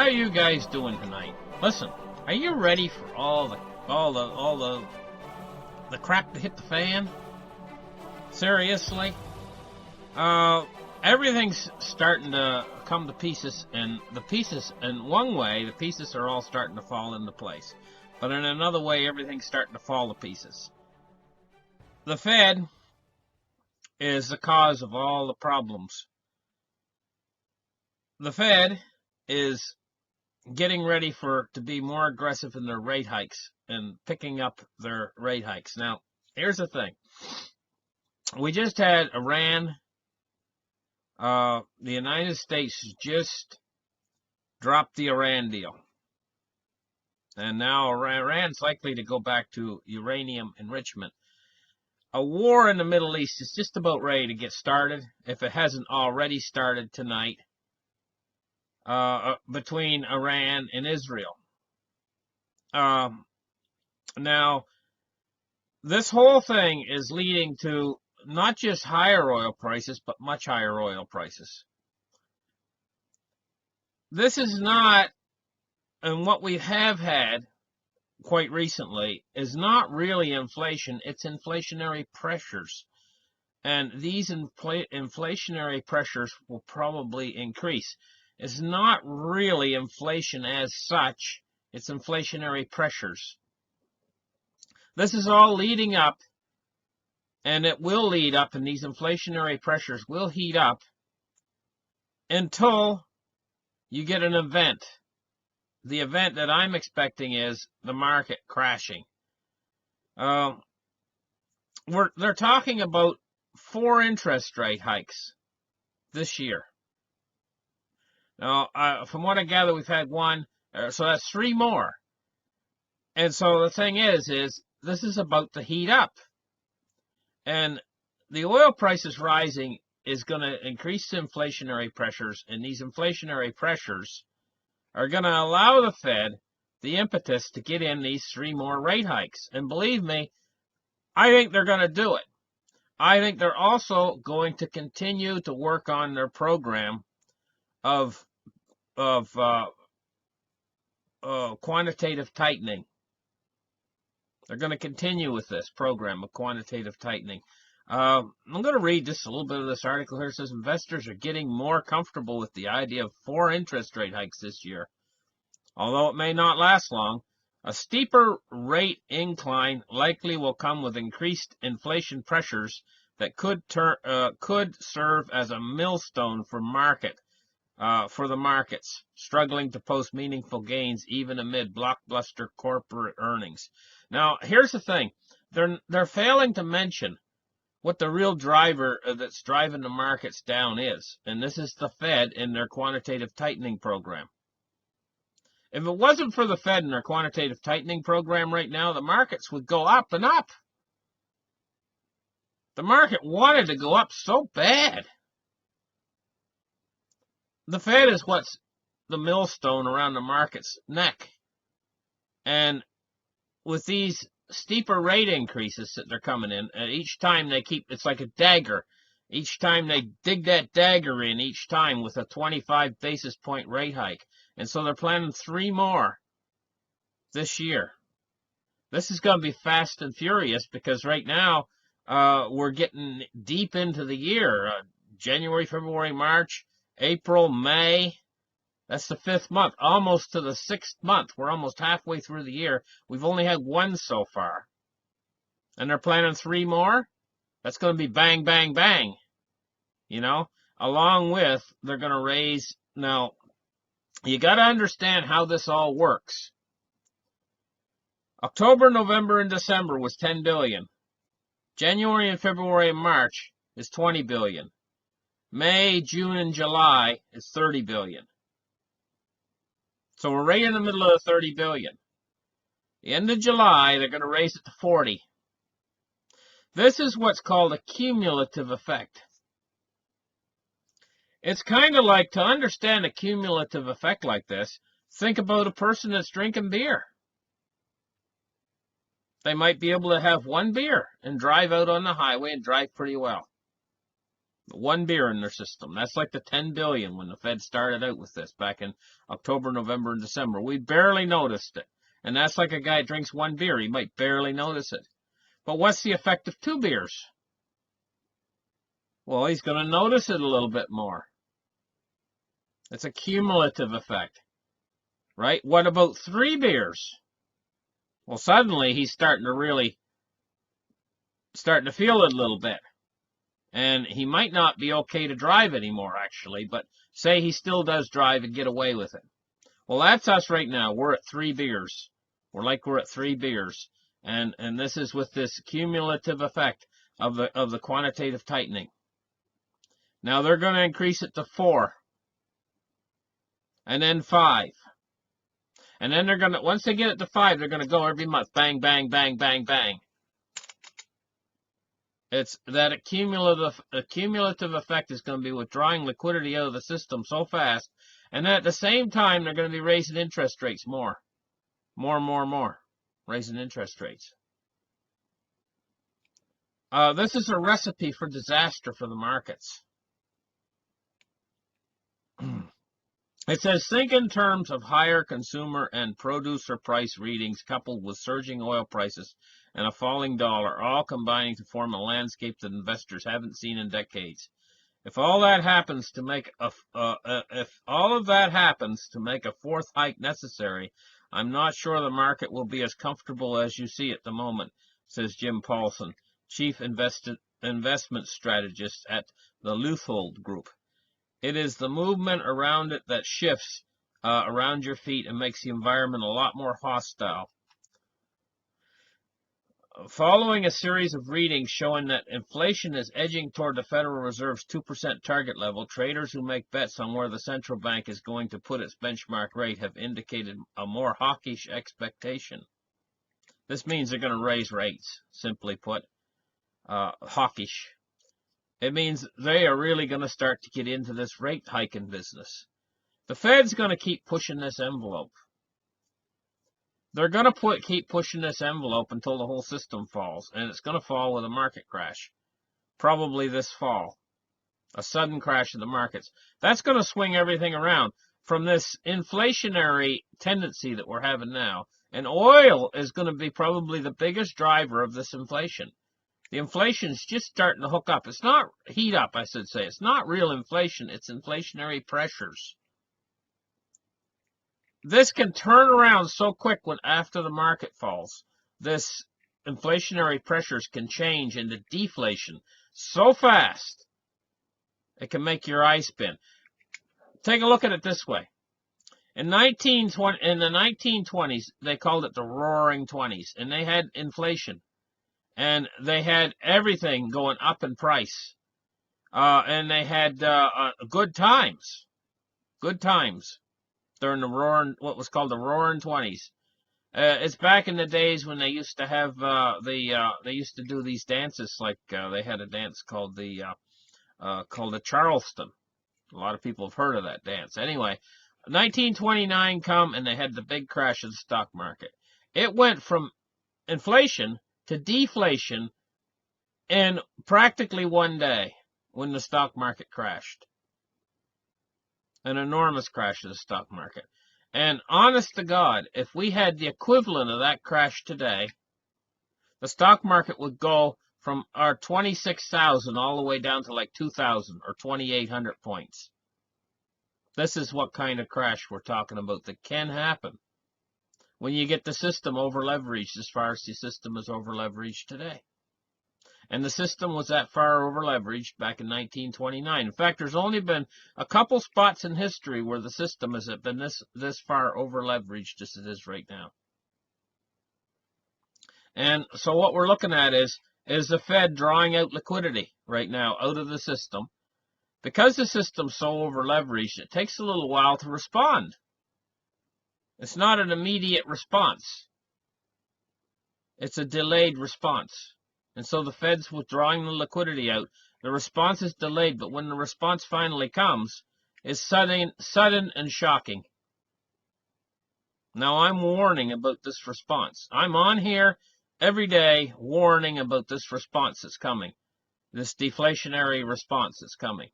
How are you guys doing tonight? Listen, are you ready for all the crap to hit the fan? Seriously? Everything's starting to come to pieces, and the pieces, in one way, the pieces are all starting to fall into place. But in another way, everything's starting to fall to pieces. The Fed is the cause of all the problems. The Fed is getting ready to be more aggressive in their rate hikes and picking up their rate hikes. Now, here's the thing. We just had Iran. The United States just dropped the Iran deal. And now Iran's likely to go back to uranium enrichment. A war in the Middle East is just about ready to get started, if it hasn't already started tonight, between Iran and Israel. Now, this whole thing is leading to not just higher oil prices, but much higher oil prices. This is not, and what we have had quite recently, is not really inflation, it's inflationary pressures. And these inflationary pressures will probably increase. It's not really inflation as such, it's inflationary pressures. This is all leading up, and it will lead up, and these inflationary pressures will heat up until you get an event. The event that I'm expecting is the market crashing. They're talking about 4 interest rate hikes this year. Now, from what I gather, we've had 1, so that's 3 more. And so the thing is this is about to heat up. And the oil prices rising is going to increase the inflationary pressures, and these inflationary pressures are going to allow the Fed the impetus to get in these 3 more rate hikes. And believe me, I think they're going to do it. I think they're also going to continue to work on their program of quantitative tightening. They're going to continue with this program of quantitative tightening. I'm going to read just a little bit of this article here. It says investors are getting more comfortable with the idea of 4 interest rate hikes this year. Although it may not last long, a steeper rate incline likely will come with increased inflation pressures that could serve as a millstone for the markets, struggling to post meaningful gains even amid blockbuster corporate earnings. Now, here's the thing. They're failing to mention what the real driver that's driving the markets down is, and this is the Fed and their quantitative tightening program. If it wasn't for the Fed and their quantitative tightening program right now, the markets would go up and up. The market wanted to go up so bad. The Fed is what's the millstone around the market's neck. And with these steeper rate increases that they're coming in, each time it's like a dagger. Each time they dig that dagger in, each time with a 25 basis point rate hike. And so they're planning 3 more this year. This is going to be fast and furious because right now we're getting deep into the year. January, February, March, April, May. That's the 5th month, almost to the 6th month. We're almost halfway through the year. We've only had 1 so far. And they're planning 3 more. That's going to be bang, bang, bang. You know, along with they're going to raise. Now, you got to understand how this all works. October, November, and December was 10 billion. January and February and March is 20 billion. May, June, and July is 30 billion. So we're right in the middle of the 30 billion. The end of July, they're going to raise it to 40. This is what's called a cumulative effect. It's kind of like, to understand a cumulative effect like this, think about a person that's drinking beer. They might be able to have 1 beer and drive out on the highway and drive pretty well. One beer in their system. That's like the 10 billion when the Fed started out with this back in October, November, and December. We barely noticed it. And that's like a guy drinks one beer. He might barely notice it. But what's the effect of 2 beers? Well, he's going to notice it a little bit more. It's a cumulative effect, right? What about 3 beers? Well, suddenly he's starting to feel it a little bit. And he might not be okay to drive anymore, actually, but say he still does drive and get away with it. Well, that's us right now. We're at 3 beers. We're at 3 beers. And this is with this cumulative effect of the quantitative tightening. Now they're going to increase it to 4. And then 5. And then they're going to, once they get it to 5, they're going to go every month. Bang, bang, bang, bang, bang. It's that a cumulative effect is going to be withdrawing liquidity out of the system so fast. And then at the same time, they're going to be raising interest rates more. More. Raising interest rates. This is a recipe for disaster for the markets. It says, think in terms of higher consumer and producer price readings coupled with surging oil prices and a falling dollar, all combining to form a landscape that investors haven't seen in decades. If all that happens to make a fourth hike necessary, I'm not sure the market will be as comfortable as you see at the moment, says Jim Paulson, chief investment strategist at the Leuthold Group. It is the movement around it that shifts around your feet and makes the environment a lot more hostile. Following a series of readings showing that inflation is edging toward the Federal Reserve's 2% target level, traders who make bets on where the central bank is going to put its benchmark rate have indicated a more hawkish expectation. This means they're going to raise rates, simply put, hawkish. It means they are really going to start to get into this rate hiking business. The Fed's going to keep pushing this envelope. They're going to keep pushing this envelope until the whole system falls, and it's going to fall with a market crash, probably this fall, a sudden crash of the markets. That's going to swing everything around from this inflationary tendency that we're having now, and oil is going to be probably the biggest driver of this inflation. The inflation's just starting to hook up. It's not heat up, I should say. It's not real inflation. It's inflationary pressures. This can turn around so quick when after the market falls. This inflationary pressures can change into deflation so fast it can make your eyes spin. Take a look at it this way. In the 1920s, they called it the Roaring Twenties, and they had inflation. And they had everything going up in price. And they had good times. Good times during what was called the Roaring Twenties. It's back in the days when they used to have they used to do these dances, like they had a dance called the Charleston. A lot of people have heard of that dance. Anyway, 1929 come and they had the big crash of the stock market. It went from inflation to deflation in practically one day when the stock market crashed. An enormous crash of the stock market. And honest to God, if we had the equivalent of that crash today, the stock market would go from our 26,000 all the way down to like 2,000 or 2,800 points. This is what kind of crash we're talking about that can happen when you get the system over-leveraged as far as the system is over-leveraged today. And the system was that far over-leveraged back in 1929. In fact, there's only been a couple spots in history where the system has been this far over-leveraged as it is right now. And so what we're looking at is the Fed drawing out liquidity right now out of the system. Because the system's so over-leveraged, it takes a little while to respond. It's not an immediate response. It's a delayed response. And so the Fed's withdrawing the liquidity out. The response is delayed, but when the response finally comes, it's sudden and shocking. Now, I'm warning about this response. I'm on here every day warning about this response that's coming. this deflationary response that's coming.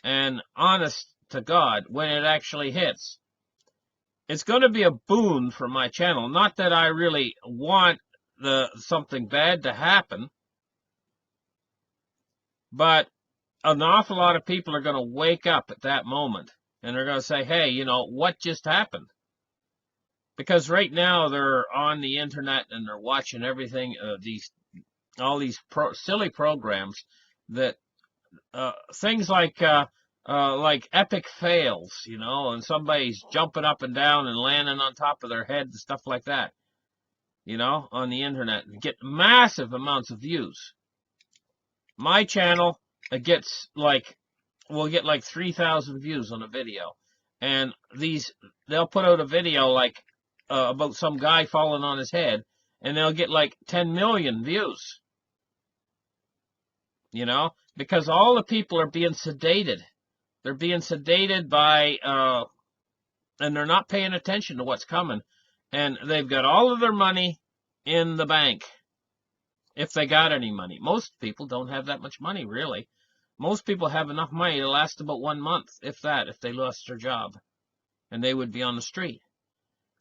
And honest to God, when it actually hits, it's going to be a boon for my channel. Not that I really want something bad to happen, but an awful lot of people are going to wake up at that moment, and they're going to say, hey, you know, what just happened? Because right now they're on the internet and they're watching everything, all these silly programs that things like epic fails, you know, and somebody's jumping up and down and landing on top of their head and stuff like that, you know, on the internet, and get massive amounts of views. My channel, it gets like, will get like 3,000 views on a video, and they'll put out a video like about some guy falling on his head, and they'll get like 10 million views, you know, because all the people are being sedated. They're being sedated by, and they're not paying attention to what's coming, and they've got all of their money in the bank, if they got any money. Most people don't have that much money, really. Most people have enough money to last about 1 month, if that, if they lost their job, and they would be on the street.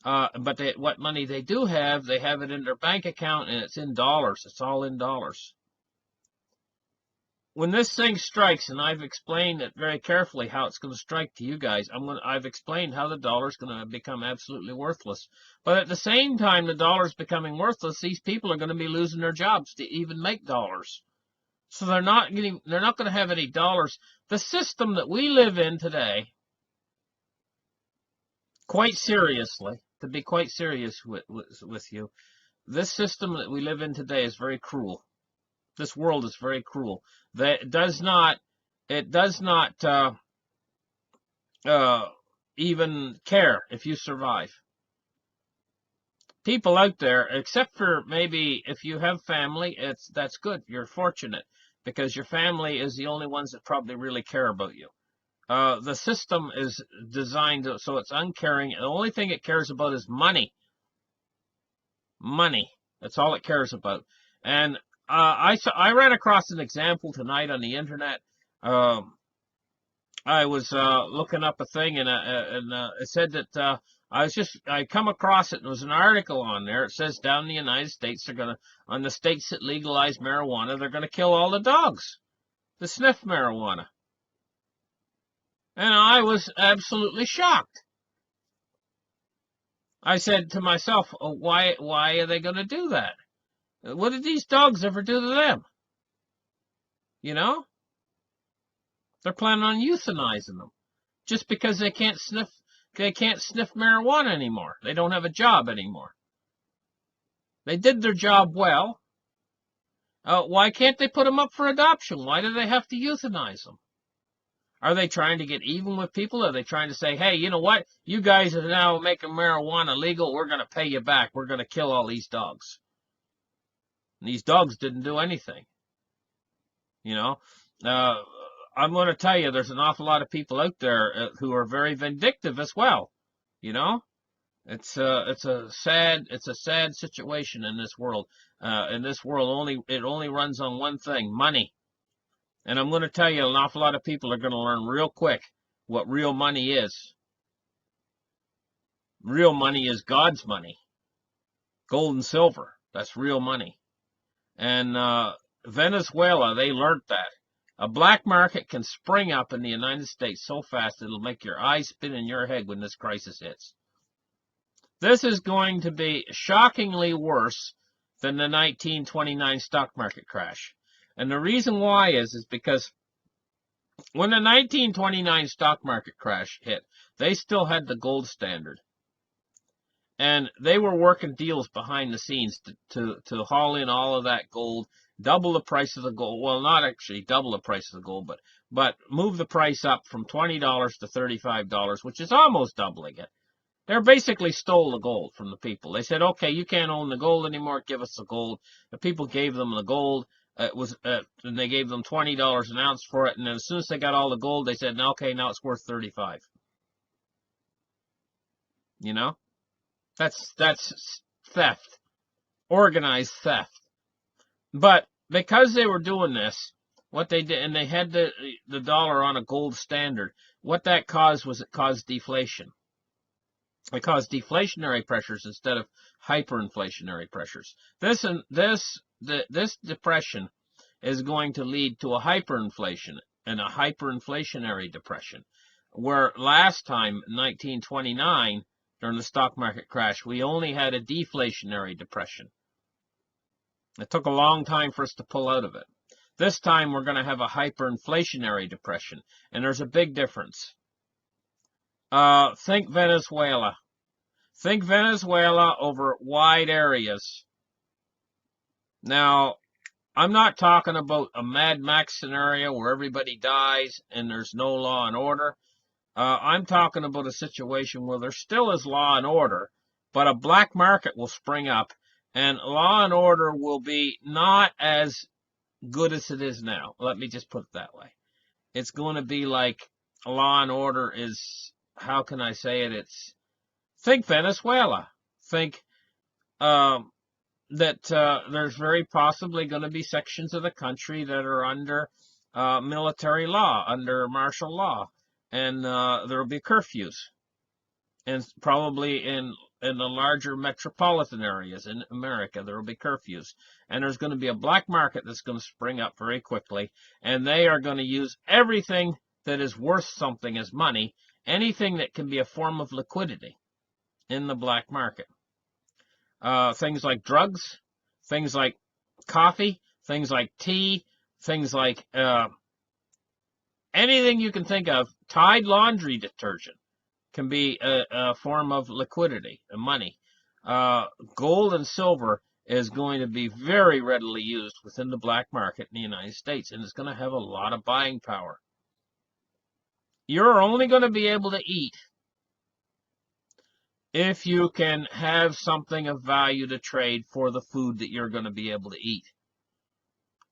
But what money they do have, they have it in their bank account, and it's in dollars. It's all in dollars. When this thing strikes, and I've explained it very carefully how it's going to strike to you guys, I've explained how the dollar's going to become absolutely worthless. But at the same time the dollar's becoming worthless, these people are going to be losing their jobs to even make dollars. So they're not going to have any dollars. The system that we live in today, quite seriously, to be quite serious with you, this system that we live in today is very cruel. This world is very cruel. It does not even care if you survive. People out there, except for maybe if you have family, that's good. You're fortunate, because your family is the only ones that probably really care about you. The system is designed so it's uncaring. The only thing it cares about is money. Money. That's all it cares about. And I ran across an example tonight on the internet. I was looking up a thing, and it said that I come across it, and there was an article on there. It says down in the United States, on the states that legalize marijuana, they're gonna kill all the dogs that sniff marijuana. And I was absolutely shocked. I said to myself, oh, why are they gonna do that? What did these dogs ever do to them? You know? They're planning on euthanizing them just because they can't sniff marijuana anymore. They don't have a job anymore. They did their job well. Why can't they put them up for adoption? Why do they have to euthanize them? Are they trying to get even with people? Are they trying to say, hey, you know what? You guys are now making marijuana legal. We're going to pay you back. We're going to kill all these dogs. And these dogs didn't do anything. You know? I'm going to tell you, there's an awful lot of people out there who are very vindictive as well. You know? It's a sad situation in this world. In this world, it only runs on one thing: money. And I'm going to tell you, an awful lot of people are going to learn real quick what real money is. Real money is God's money. Gold and silver, that's real money. And Venezuela, they learned that. A black market can spring up in the United States so fast it'll make your eyes spin in your head when this crisis hits. This is going to be shockingly worse than the 1929 stock market crash. And the reason why is because when the 1929 stock market crash hit, they still had the gold standard. And they were working deals behind the scenes to haul in all of that gold, double the price of the gold. Well, not actually double the price of the gold, but move the price up from $20 to $35, which is almost doubling it. They basically stole the gold from the people. They said, okay, you can't own the gold anymore, give us the gold. The people gave them the gold. And they gave them $20 an ounce for it, and then as soon as they got all the gold, they said, okay, now it's worth $35. You know? That's theft. Organized theft. But because they were doing this, What they did, and they had the dollar on a gold standard. What that caused was it caused deflation. It caused deflationary pressures instead of hyperinflationary pressures. This depression is going to lead to a hyperinflation and a hyperinflationary depression. Where last time, 1929, during the stock market crash, we only had a deflationary depression. It took a long time for us to pull out of it. This time we're going to have a hyperinflationary depression, and there's a big difference. Think Venezuela. Think Venezuela over wide areas. Now, I'm not talking about a Mad Max scenario where everybody dies and there's no law and order. I'm talking about a situation where there still is law and order, but a black market will spring up, and law and order will be not as good as it is now. Let me just put it that way. It's going to be like law and order is, how can I say it? Think Venezuela. Think that there's very possibly going to be sections of the country that are under military law, under martial law, and there will be curfews, and probably in the larger metropolitan areas in America, there will be curfews, and there's going to be a black market that's going to spring up very quickly, and they are going to use everything that is worth something as money, anything that can be a form of liquidity in the black market. Things like drugs, things like coffee, things like tea, things like anything you can think of. Tide laundry detergent can be a form of liquidity, money. Gold and silver is going to be very readily used within the black market in the United States, and it's going to have a lot of buying power. You're only going to be able to eat if you can have something of value to trade for the food that you're going to be able to eat.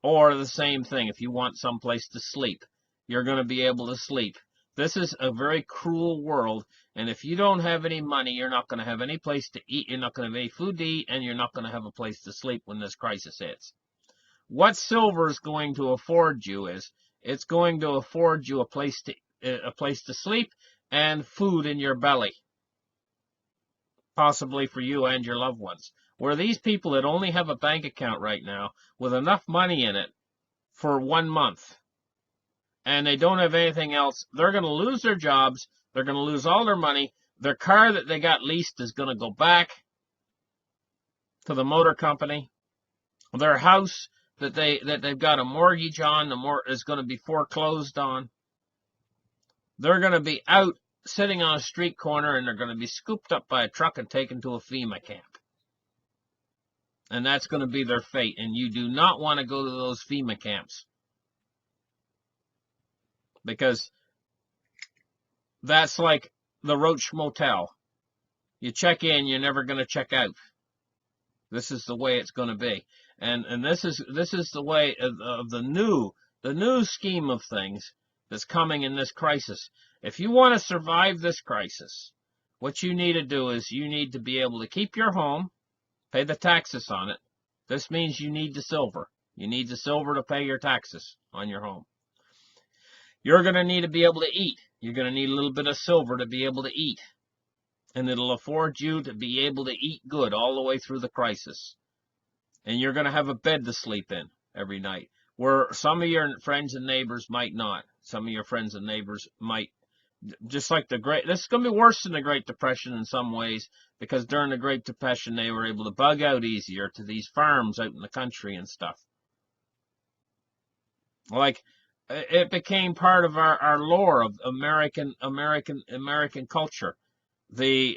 Or the same thing, if you want some place to sleep, you're going to be able to sleep. This is a very cruel world, and if you don't have any money, you're not going to have any place to eat, you're not going to have any food to eat, and you're not going to have a place to sleep when this crisis hits. What silver is going to afford you is, it's going to afford you a place to sleep and food in your belly, possibly for you and your loved ones. Where these people that only have a bank account right now with enough money in it for 1 month, and they don't have anything else, they're going to lose their jobs, they're going to lose all their money, their car that they got leased is going to go back to the motor company, their house that they've got a mortgage on, is going to be foreclosed on. They're going to be out sitting on a street corner, and they're going to be scooped up by a truck and taken to a FEMA camp. And that's going to be their fate, and you do not want to go to those FEMA camps, because that's like the Roach Motel. You check in, you're never going to check out. This is the way it's going to be, and this is the way of the new scheme of things that's coming in this crisis. If you want to survive this crisis, what you need to do is you need to be able to keep your home, pay the taxes on it. This means you need the silver. You need the silver to pay your taxes on your home. You're going to need to be able to eat. You're going to need a little bit of silver to be able to eat. And it'll afford you to be able to eat good all the way through the crisis. And you're going to have a bed to sleep in every night, where some of your friends and neighbors might not. Some of your friends and neighbors might, just like this is going to be worse than the Great Depression in some ways, because during the Great Depression they were able to bug out easier to these farms out in the country and stuff. Like, it became part of our lore of American culture. The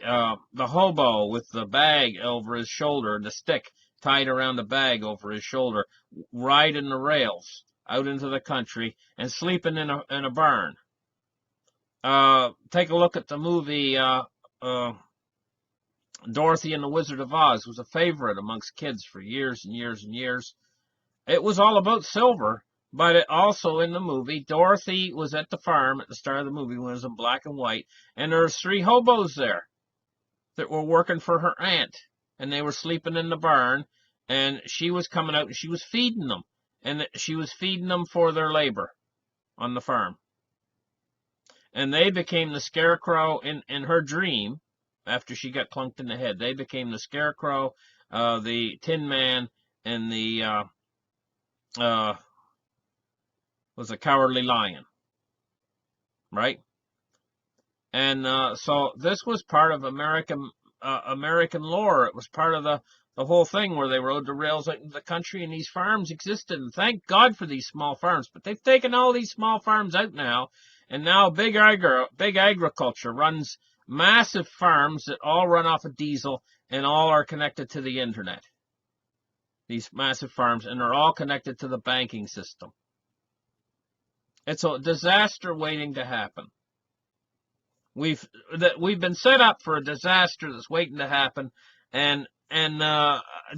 hobo with the bag over his shoulder, the stick tied around the bag over his shoulder, riding the rails out into the country and sleeping in a barn. Take a look at the movie Dorothy and the Wizard of Oz. It was a favorite amongst kids for years and years and years. It was all about silver, but it also, in the movie, Dorothy was at the farm at the start of the movie when it was in black and white, and there was 3 hobos there that were working for her aunt, and they were sleeping in the barn, and she was coming out and she was feeding them. and she was feeding them for their labor on the farm. And they became the scarecrow in her dream after she got clunked in the head. They became the scarecrow, the Tin Man, and the was a Cowardly Lion, right? And so this was part of American lore. It was part of the whole thing where they rode the rails out into the country, and these farms existed. And thank God for these small farms. But they've taken all these small farms out now, and now big agriculture runs massive farms that all run off of diesel and all are connected to the internet. These massive farms, and they're all connected to the banking system. It's a disaster waiting to happen. We've been set up for a disaster that's waiting to happen, and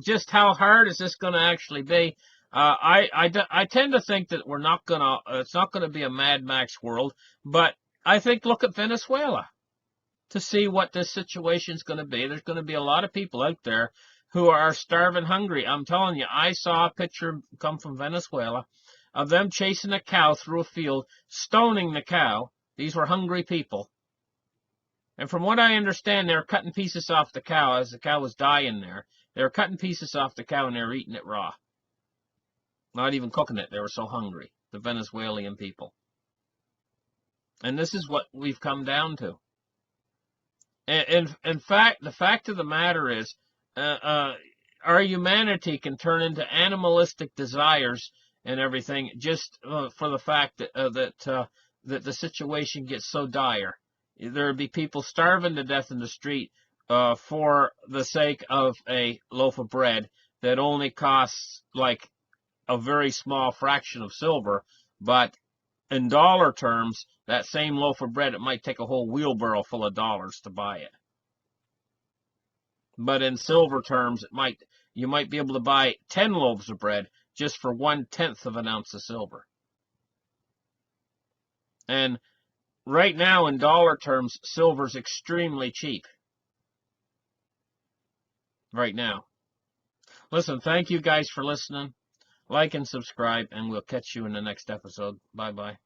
just how hard is this going to actually be? I tend to think that it's not gonna be a Mad Max world, but I think look at Venezuela to see what this situation is going to be. There's going to be a lot of people out there who are starving hungry. I'm telling you, I saw a picture come from Venezuela of them chasing a cow through a field, stoning the cow. These were hungry people. And from what I understand, they were cutting pieces off the cow as the cow was dying there. They were cutting pieces off the cow and they were eating it raw. Not even cooking it. They were so hungry, the Venezuelan people. And this is what we've come down to. And in fact, the fact of the matter is, our humanity can turn into animalistic desires and everything just for the fact that the situation gets so dire. There would be people starving to death in the street for the sake of a loaf of bread that only costs like a very small fraction of silver, but in dollar terms, that same loaf of bread, it might take a whole wheelbarrow full of dollars to buy it. But in silver terms, you might be able to buy 10 loaves of bread just for 1/10 of an ounce of silver. And right now, in dollar terms, silver's extremely cheap. Right now. Listen, thank you guys for listening. Like and subscribe, and we'll catch you in the next episode. Bye-bye.